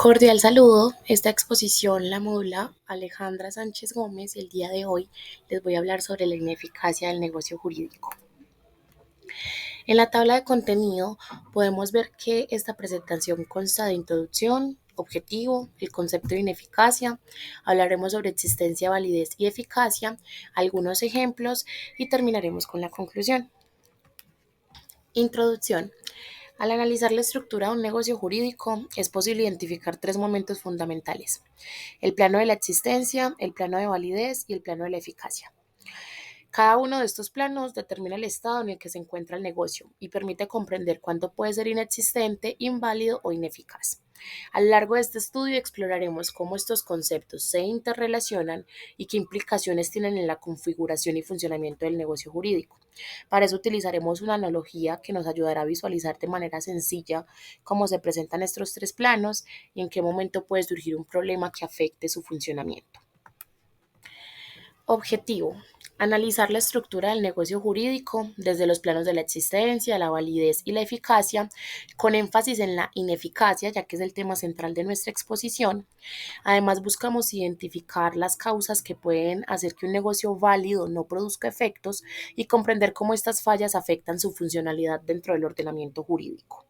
Cordial saludo. Esta exposición la modula Alejandra Sánchez Gómez y el día de hoy les voy a hablar sobre la ineficacia del negocio jurídico. En la tabla de contenido podemos ver que esta presentación consta de introducción, objetivo, el concepto de ineficacia, hablaremos sobre existencia, validez y eficacia, algunos ejemplos y terminaremos con la conclusión. Introducción. Al analizar la estructura de un negocio jurídico, es posible identificar tres momentos fundamentales: el plano de la existencia, el plano de validez y el plano de la eficacia. Cada uno de estos planos determina el estado en el que se encuentra el negocio y permite comprender cuándo puede ser inexistente, inválido o ineficaz. A lo largo de este estudio exploraremos cómo estos conceptos se interrelacionan y qué implicaciones tienen en la configuración y funcionamiento del negocio jurídico. Para eso utilizaremos una analogía que nos ayudará a visualizar de manera sencilla cómo se presentan estos tres planos y en qué momento puede surgir un problema que afecte su funcionamiento. Objetivo: analizar la estructura del negocio jurídico desde los planos de la existencia, la validez y la eficacia, con énfasis en la ineficacia, ya que es el tema central de nuestra exposición. Además, buscamos identificar las causas que pueden hacer que un negocio válido no produzca efectos y comprender cómo estas fallas afectan su funcionalidad dentro del ordenamiento jurídico.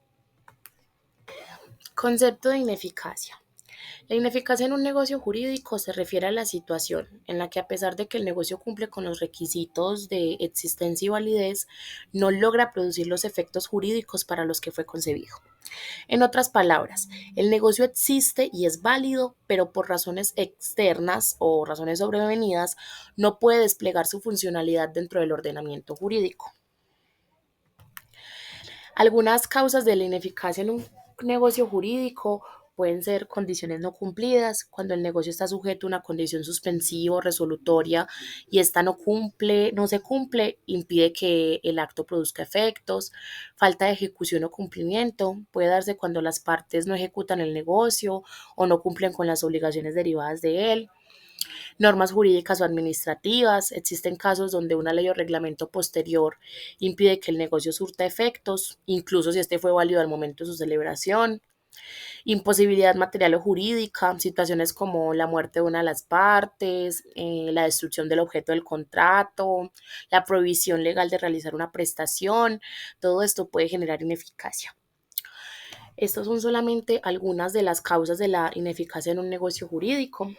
Concepto de ineficacia. La ineficacia en un negocio jurídico se refiere a la situación en la que, a pesar de que el negocio cumple con los requisitos de existencia y validez, no logra producir los efectos jurídicos para los que fue concebido. En otras palabras, el negocio existe y es válido, pero por razones externas o razones sobrevenidas no puede desplegar su funcionalidad dentro del ordenamiento jurídico. Algunas causas de la ineficacia en un negocio jurídico pueden ser condiciones no cumplidas, cuando el negocio está sujeto a una condición suspensiva o resolutoria y esta no se cumple, impide que el acto produzca efectos. Falta de ejecución o cumplimiento puede darse cuando las partes no ejecutan el negocio o no cumplen con las obligaciones derivadas de él. Normas jurídicas o administrativas. Existen casos donde una ley o reglamento posterior impide que el negocio surta efectos, incluso si este fue válido al momento de su celebración. Imposibilidad material o jurídica, situaciones como la muerte de una de las partes, la destrucción del objeto del contrato, la prohibición legal de realizar una prestación, todo esto puede generar ineficacia. Estas son solamente algunas de las causas de la ineficacia en un negocio jurídico.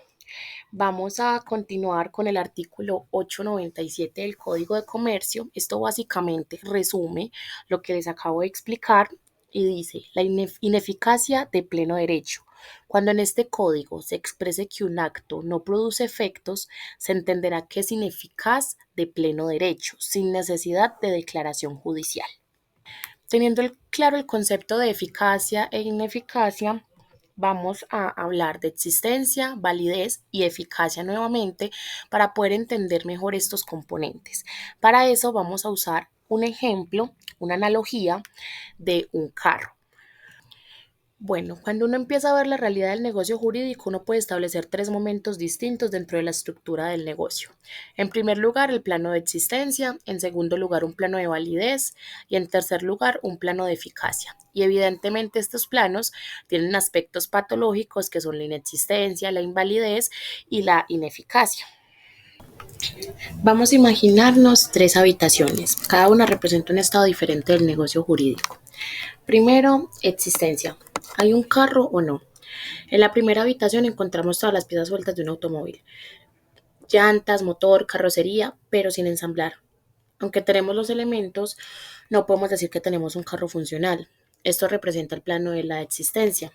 Vamos a continuar con el artículo 897 del Código de Comercio. Esto básicamente resume lo que les acabo de explicar y dice: la ineficacia de pleno derecho. Cuando en este código se exprese que un acto no produce efectos, se entenderá que es ineficaz de pleno derecho, sin necesidad de declaración judicial. Teniendo claro el concepto de eficacia e ineficacia, vamos a hablar de existencia, validez y eficacia nuevamente para poder entender mejor estos componentes. Para eso vamos a usar un ejemplo, una analogía de un carro. Bueno, cuando uno empieza a ver la realidad del negocio jurídico, uno puede establecer tres momentos distintos dentro de la estructura del negocio. En primer lugar, el plano de existencia; en segundo lugar, un plano de validez; y en tercer lugar, un plano de eficacia. Y evidentemente estos planos tienen aspectos patológicos que son la inexistencia, la invalidez y la ineficacia. Vamos a imaginarnos tres habitaciones. Cada una representa un estado diferente del negocio jurídico. Primero, existencia. ¿Hay un carro o no? En la primera habitación encontramos todas las piezas sueltas de un automóvil: llantas, motor, carrocería, pero sin ensamblar. Aunque tenemos los elementos, no podemos decir que tenemos un carro funcional. Esto representa el plano de la existencia.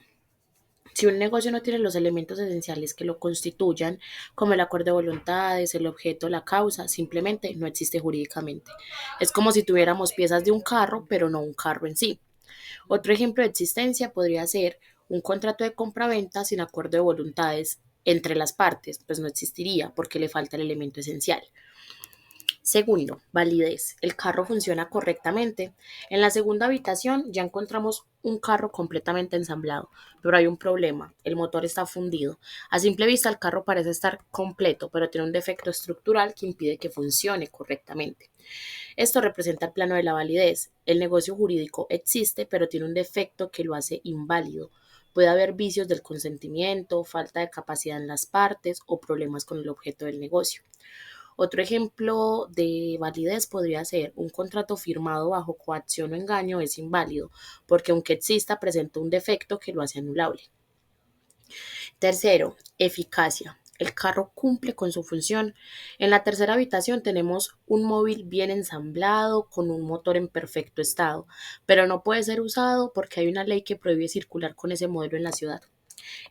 Si un negocio no tiene los elementos esenciales que lo constituyan, como el acuerdo de voluntades, el objeto, la causa, simplemente no existe jurídicamente. Es como si tuviéramos piezas de un carro, pero no un carro en sí. Otro ejemplo de existencia podría ser un contrato de compraventa sin acuerdo de voluntades entre las partes, pues no existiría porque le falta el elemento esencial. Segundo, validez. El carro funciona correctamente. En la segunda habitación ya encontramos un carro completamente ensamblado, pero hay un problema: el motor está fundido. A simple vista el carro parece estar completo, pero tiene un defecto estructural que impide que funcione correctamente. Esto representa el plano de la validez. El negocio jurídico existe, pero tiene un defecto que lo hace inválido, Puede haber vicios del consentimiento, falta de capacidad en las partes o problemas con el objeto del negocio. Otro ejemplo de validez podría ser un contrato firmado bajo coacción o engaño es inválido porque aunque exista presenta un defecto que lo hace anulable. Tercero, eficacia. El carro cumple con su función. En la tercera habitación tenemos un móvil bien ensamblado con un motor en perfecto estado, pero no puede ser usado porque hay una ley que prohíbe circular con ese modelo en la ciudad.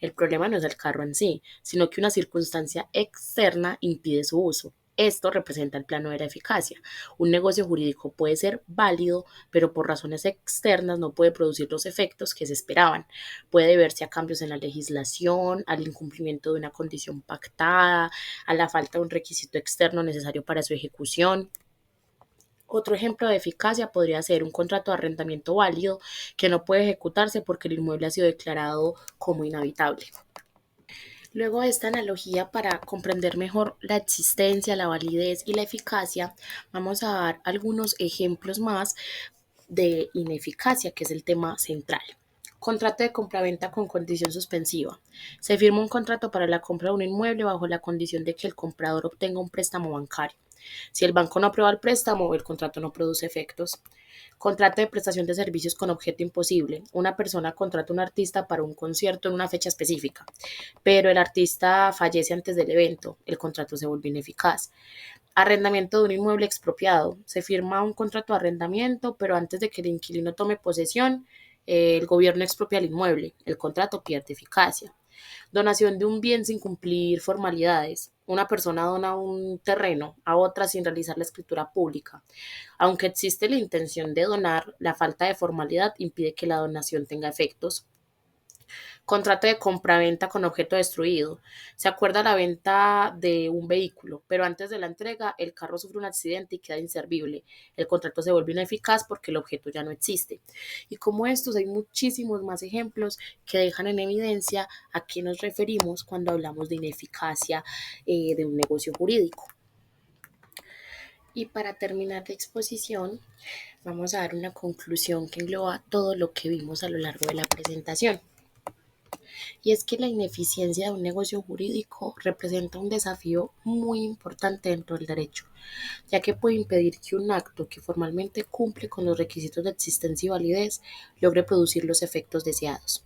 El problema no es el carro en sí, sino que una circunstancia externa impide su uso. Esto representa el plano de la eficacia. Un negocio jurídico puede ser válido, pero por razones externas no puede producir los efectos que se esperaban. Puede deberse a cambios en la legislación, al incumplimiento de una condición pactada, a la falta de un requisito externo necesario para su ejecución. Otro ejemplo de eficacia podría ser un contrato de arrendamiento válido que no puede ejecutarse porque el inmueble ha sido declarado como inhabitable. Luego de esta analogía, para comprender mejor la existencia, la validez y la eficacia, vamos a dar algunos ejemplos más de ineficacia, que es el tema central. Contrato de compraventa con condición suspensiva. Se firma un contrato para la compra de un inmueble bajo la condición de que el comprador obtenga un préstamo bancario. Si el banco no aprueba el préstamo, el contrato no produce efectos. Contrato de prestación de servicios con objeto imposible. Una persona contrata a un artista para un concierto en una fecha específica, pero el artista fallece antes del evento. El contrato se vuelve ineficaz. Arrendamiento de un inmueble expropiado. Se firma un contrato de arrendamiento, pero antes de que el inquilino tome posesión, el gobierno expropia el inmueble. El contrato pierde eficacia. Donación de un bien sin cumplir formalidades. Una persona dona un terreno a otra sin realizar la escritura pública. Aunque existe la intención de donar, la falta de formalidad impide que la donación tenga efectos. Contrato de compraventa con objeto destruido. Se acuerda la venta de un vehículo, pero antes de la entrega el carro sufre un accidente y queda inservible. El contrato se vuelve ineficaz porque el objeto ya no existe. Y como estos hay muchísimos más ejemplos que dejan en evidencia a qué nos referimos cuando hablamos de ineficacia de un negocio jurídico. Y para terminar la exposición, vamos a dar una conclusión que engloba todo lo que vimos a lo largo de la presentación. Y es que la ineficiencia de un negocio jurídico representa un desafío muy importante dentro del derecho, ya que puede impedir que un acto que formalmente cumple con los requisitos de existencia y validez logre producir los efectos deseados.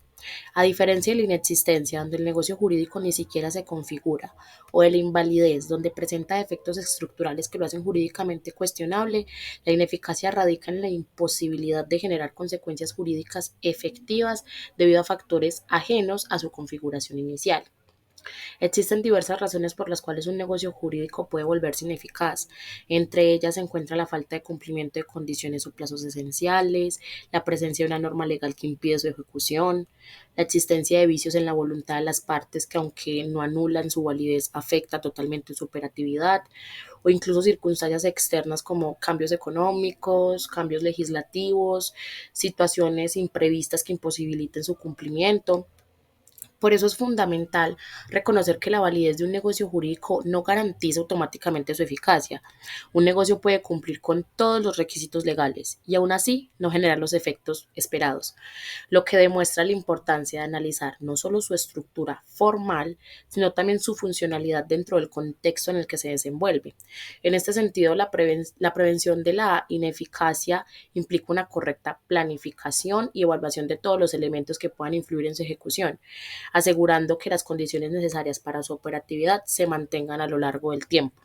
A diferencia de la inexistencia, donde el negocio jurídico ni siquiera se configura, o de la invalidez, donde presenta efectos estructurales que lo hacen jurídicamente cuestionable, la ineficacia radica en la imposibilidad de generar consecuencias jurídicas efectivas debido a factores ajenos a su configuración inicial. Existen diversas razones por las cuales un negocio jurídico puede volverse ineficaz. Entre ellas se encuentra la falta de cumplimiento de condiciones o plazos esenciales, la presencia de una norma legal que impide su ejecución, la existencia de vicios en la voluntad de las partes que, aunque no anulan su validez, afecta totalmente su operatividad, o incluso circunstancias externas como cambios económicos, cambios legislativos, situaciones imprevistas que imposibiliten su cumplimiento. Por eso es fundamental reconocer que la validez de un negocio jurídico no garantiza automáticamente su eficacia. Un negocio puede cumplir con todos los requisitos legales y aún así no generar los efectos esperados, lo que demuestra la importancia de analizar no solo su estructura formal, sino también su funcionalidad dentro del contexto en el que se desenvuelve. En este sentido, la prevención de la ineficacia implica una correcta planificación y evaluación de todos los elementos que puedan influir en su ejecución, asegurando que las condiciones necesarias para su operatividad se mantengan a lo largo del tiempo.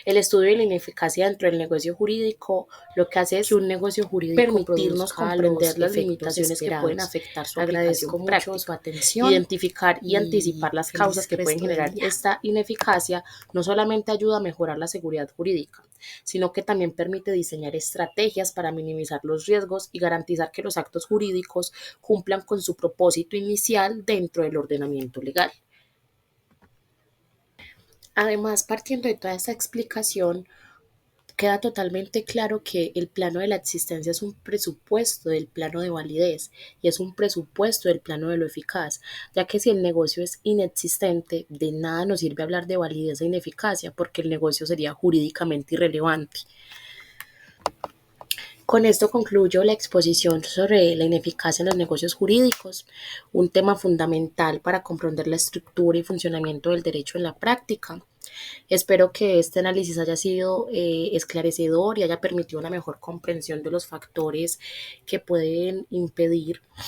El estudio de la ineficacia dentro del negocio jurídico lo que hace es que un negocio jurídico permitirnos comprender las limitaciones que pueden afectar su aplicación práctica, su atención, identificar y anticipar las causas que pueden generar esta ineficacia. No solamente ayuda a mejorar la seguridad jurídica, sino que también permite diseñar estrategias para minimizar los riesgos y garantizar que los actos jurídicos cumplan con su propósito inicial dentro del ordenamiento legal. Además, partiendo de toda esta explicación, queda totalmente claro que el plano de la existencia es un presupuesto del plano de validez y es un presupuesto del plano de lo eficaz, ya que si el negocio es inexistente, de nada nos sirve hablar de validez e ineficacia, porque el negocio sería jurídicamente irrelevante. Con esto concluyo la exposición sobre la ineficacia en los negocios jurídicos, un tema fundamental para comprender la estructura y funcionamiento del derecho en la práctica. Espero que este análisis haya sido esclarecedor y haya permitido una mejor comprensión de los factores que pueden impedir